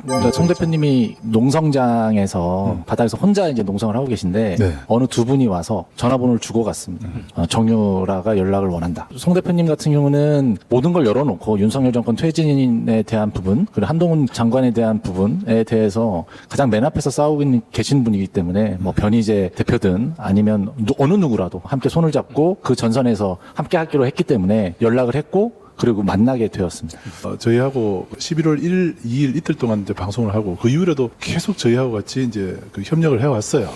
그러니까 송 대표님이 농성장에서 바닥에서 혼자 이제 농성을 하고 계신데 네. 어느 두 분이 와서 전화번호를 주고 갔습니다. 정유라가 연락을 원한다. 송 대표님 같은 경우는 모든 걸 열어놓고 윤석열 정권 퇴진에 대한 부분 그리고 한동훈 장관에 대한 부분에 대해서 가장 맨 앞에서 싸우고 계신 분이기 때문에 뭐 변희재 대표든 아니면 어느 누구라도 함께 손을 잡고 그 전선에서 함께 하기로 했기 때문에 연락을 했고 그리고 만나게 되었습니다. 저희하고 11월 1일, 2일 이틀 동안 이제 방송을 하고 그 이후에도 계속 저희하고 같이 이제 그 협력을 해왔어요.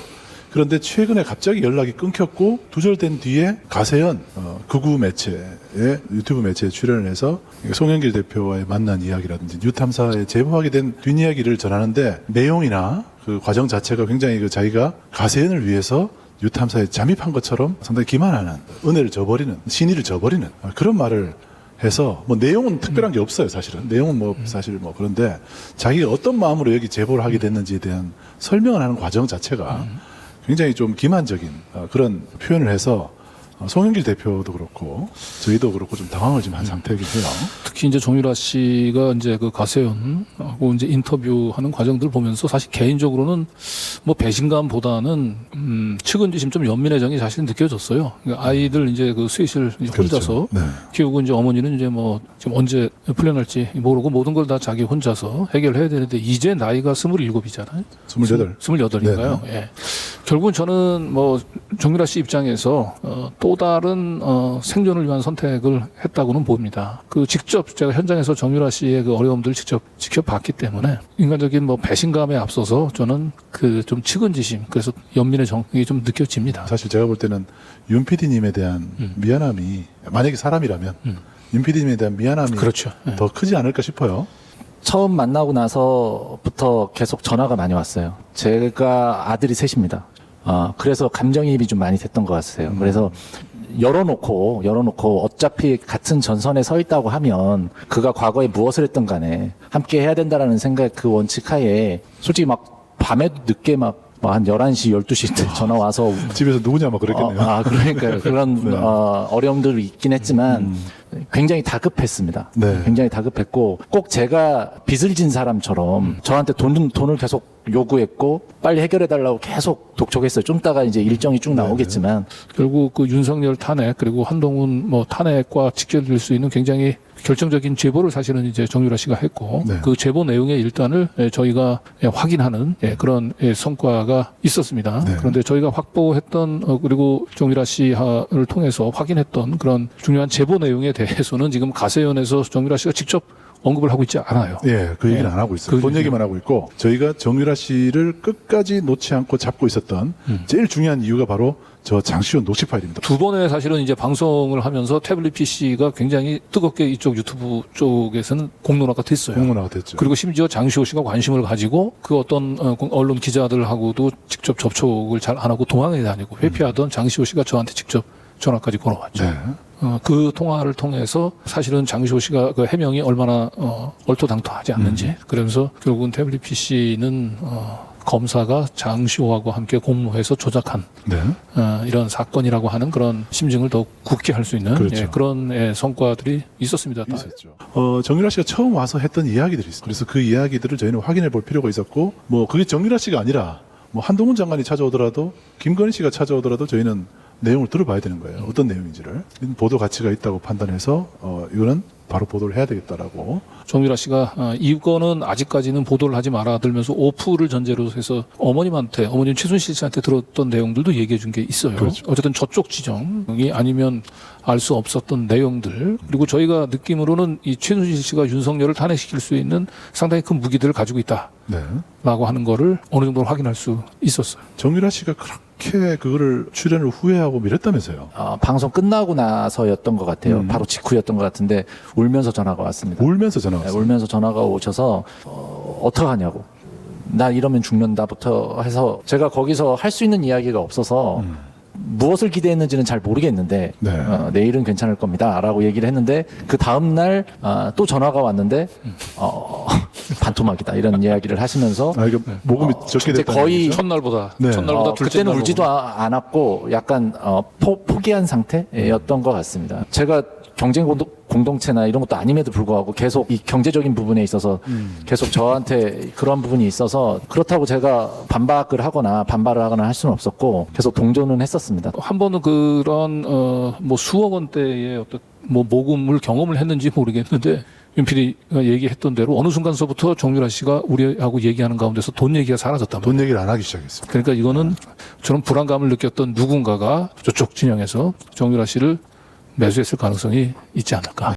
그런데 최근에 갑자기 연락이 끊겼고 두절된 뒤에 가세현 극우 매체의 유튜브 매체에 출연을 해서 송영길 대표와의 만난 이야기라든지 뉴탐사에 제보하게 된 뒷이야기를 전하는데 내용이나 그 과정 자체가 굉장히 그 자기가 가세현을 위해서 뉴탐사에 잠입한 것처럼 상당히 기만하는 은혜를 저버리는 신의를 저버리는 그런 말을 해서 뭐 내용은 특별한 게 없어요. 사실은 내용은 뭐 사실 뭐 그런데 자기가 어떤 마음으로 여기 제보를 하게 됐는지에 대한 설명을 하는 과정 자체가 굉장히 좀 기만적인 그런 표현을 해서 송영길 대표도 그렇고 저희도 그렇고 좀 당황을 좀 한 상태이긴 해요. 특히 이제 정유라 씨가 이제 그 가세현하고 이제 인터뷰하는 과정들 보면서 사실 개인적으로는 뭐 배신감보다는 측은지심 좀 연민의 정이 사실 느껴졌어요. 그러니까 아이들 이제 그 수의실 이제 혼자서 그렇죠. 네. 키우고 이제 어머니는 이제 뭐 지금 언제 풀려날지 모르고 모든 걸 다 자기 혼자서 해결해야 되는데 이제 나이가 27이잖아요. 28. 28인가요? 예. 결국은 저는 뭐 정유라 씨 입장에서 또 다른 생존을 위한 선택을 했다고는 봅니다. 그 직접 제가 현장에서 정유라 씨의 그 어려움들을 직접 지켜봤기 때문에 인간적인 뭐 배신감에 앞서서 저는 그 좀 측은지심 그래서 연민의 정이 좀 느껴집니다. 사실 제가 볼 때는 윤 PD님에 대한 미안함이 만약에 사람이라면 윤 PD님에 대한 미안함이 그렇죠. 예. 더 크지 않을까 싶어요. 처음 만나고 나서부터 계속 전화가 많이 왔어요. 제가 아들이 셋입니다. 그래서 감정이입이 좀 많이 됐던 것 같아요. 그래서 열어놓고 어차피 같은 전선에 서 있다고 하면 그가 과거에 무엇을 했던 간에 함께 해야 된다라는 생각 그 원칙 하에 솔직히 막 밤에도 늦게 막 한 11시, 12시 때 전화 와서 집에서 누구냐 막 그랬겠네요. 그러니까요. 그런 네. 어려움들이 있긴 했지만 굉장히 다급했습니다. 네. 굉장히 다급했고 꼭 제가 빚을 진 사람처럼 저한테 돈을 계속 요구했고 빨리 해결해달라고 계속 독촉했어요. 좀 이따가 이제 일정이 쭉 나오겠지만 결국 그 윤석열 탄핵 그리고 한동훈 뭐 탄핵과 직결될 수 있는 굉장히 결정적인 제보를 사실은 이제 정유라 씨가 했고 네. 그 제보 내용의 일단을 저희가 확인하는 그런 성과가 있었습니다. 네. 그런데 저희가 확보했던 그리고 정유라 씨를 통해서 확인했던 그런 중요한 제보 내용에 대해서는 지금 가세연에서 정유라 씨가 직접 언급을 하고 있지 않아요. 예, 그 얘기는 안 하고 있어요. 돈 얘기만 하고 있고 저희가 정유라 씨를 끝까지 놓지 않고 잡고 있었던 제일 중요한 이유가 바로 저 장시호 녹취 파일입니다. 두 번의 사실은 이제 방송을 하면서 태블릿 PC가 굉장히 뜨겁게 이쪽 유튜브 쪽에서는 공론화가 됐어요. 공론화가 됐죠. 그리고 심지어 장시호 씨가 관심을 가지고 그 어떤 언론 기자들하고도 직접 접촉을 잘 안 하고 도망에 다니고 회피하던 장시호 씨가 저한테 직접 전화까지 걸어왔죠. 네. 그 통화를 통해서 사실은 장시호 씨가 그 해명이 얼마나 얼토당토하지 않는지 그러면서 결국은 태블릿 PC는 검사가 장시호하고 함께 공모해서 조작한 네. 이런 사건이라고 하는 그런 심증을 더 굳게 할 수 있는 그렇죠. 그런 성과들이 있었습니다. 있었죠. 정유라 씨가 처음 와서 했던 이야기들이 있어요. 그래서 그 이야기들을 저희는 확인해 볼 필요가 있었고 뭐 그게 정유라 씨가 아니라 뭐 한동훈 장관이 찾아오더라도 김건희 씨가 찾아오더라도 저희는 내용을 들어봐야 되는 거예요. 어떤 내용인지를. 보도 가치가 있다고 판단해서 이거는 바로 보도를 해야 되겠다라고. 정유라 씨가 이거는 아직까지는 보도를 하지 말아들면서 오프를 전제로 해서 어머님 최순실 씨한테 들었던 내용들도 얘기해 준 게 있어요. 그렇죠. 어쨌든 저쪽 지정이 아니면 알 수 없었던 내용들 그리고 저희가 느낌으로는 이 최순실 씨가 윤석열을 탄핵시킬 수 있는 상당히 큰 무기들을 가지고 있다라고 네. 하는 거를 어느 정도 확인할 수 있었어요. 정유라 씨가 그렇게 그거를 출연을 후회하고 미랬다면서요. 방송 끝나고 나서였던 것 같아요. 바로 직후였던 것 같은데 울면서 전화가 왔습니다. 울면서 전화 왔어요. 울면서 전화가 오셔서 어떡하냐고. 나 이러면 죽는다부터 해서 제가 거기서 할 수 있는 이야기가 없어서 무엇을 기대했는지는 잘 모르겠는데 네. 내일은 괜찮을 겁니다 라고 얘기를 했는데 그 다음날 또 전화가 왔는데 반토막이다 이런 이야기를 하시면서 이게 모금이 적게 이제 됐다는 거의 얘기죠? 첫날보다 네. 둘째 그때는 날 울지도 않았고 약간 포기한 상태였던 것 같습니다. 제가 경쟁 공동체나 이런 것도 아님에도 불구하고 계속 이 경제적인 부분에 있어서 계속 저한테 그런 부분이 있어서 그렇다고 제가 반박을 하거나 반발을 하거나 할 수는 없었고 계속 동조는 했었습니다. 한 번은 그런 뭐 수억 원대의 어떤 뭐 모금을 경험을 했는지 모르겠는데 윤 PD가 얘기했던 대로 어느 순간서부터 정유라 씨가 우리하고 얘기하는 가운데서 돈 얘기가 사라졌단 말이에요. 돈 얘기를 안 하기 시작했습니다. 그러니까 이거는 저런 불안감을 느꼈던 누군가가 저쪽 진영에서 정유라 씨를 매수했을 가능성이 있지 않을까.